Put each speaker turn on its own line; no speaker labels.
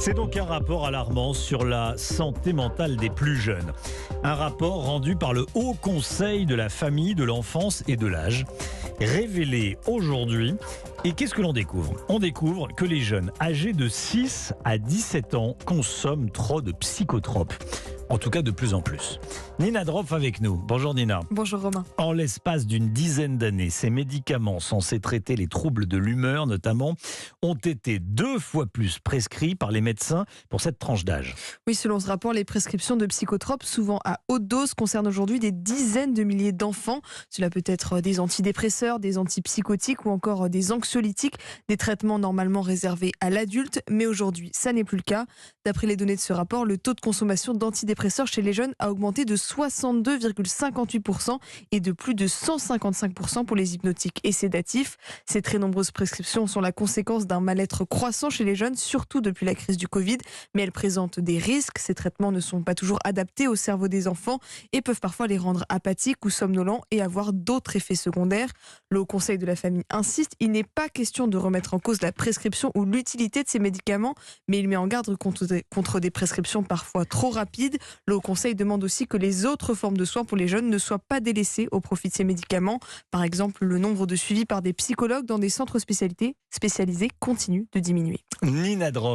C'est donc un rapport alarmant sur la santé mentale des plus jeunes. Un rapport rendu par le Haut Conseil de la famille, de l'enfance et de l'âge, révélé aujourd'hui. Et qu'est-ce que l'on découvre ? On découvre que les jeunes âgés de 6 à 17 ans consomment trop de psychotropes. En tout cas, de plus en plus. Nina Droff avec nous. Bonjour Nina.
Bonjour Romain.
En l'espace d'une dizaine d'années, ces médicaments censés traiter les troubles de l'humeur notamment ont été 2 fois plus prescrits par les médecins pour cette tranche d'âge.
Oui, selon ce rapport, les prescriptions de psychotropes, souvent à haute dose, concernent aujourd'hui des dizaines de milliers d'enfants. Cela peut être des antidépresseurs, des antipsychotiques ou encore des anxiolytiques, des traitements normalement réservés à l'adulte. Mais aujourd'hui, ça n'est plus le cas. D'après les données de ce rapport, le taux de consommation d'antidépresseurs chez les jeunes a augmenté de 62,58% et de plus de 155% pour les hypnotiques et sédatifs. Ces très nombreuses prescriptions sont la conséquence d'un mal-être croissant chez les jeunes, surtout depuis la crise du Covid. Mais elles présentent des risques. Ces traitements ne sont pas toujours adaptés au cerveau des enfants et peuvent parfois les rendre apathiques ou somnolents et avoir d'autres effets secondaires. Le Haut Conseil de la famille insiste, il n'est pas question de remettre en cause la prescription ou l'utilité de ces médicaments, mais il met en garde contre des prescriptions parfois trop rapides. Le Haut Conseil demande aussi que les autres formes de soins pour les jeunes ne soient pas délaissées au profit de ces médicaments. Par exemple, le nombre de suivis par des psychologues dans des centres spécialisés continue de diminuer.
Nina Droff.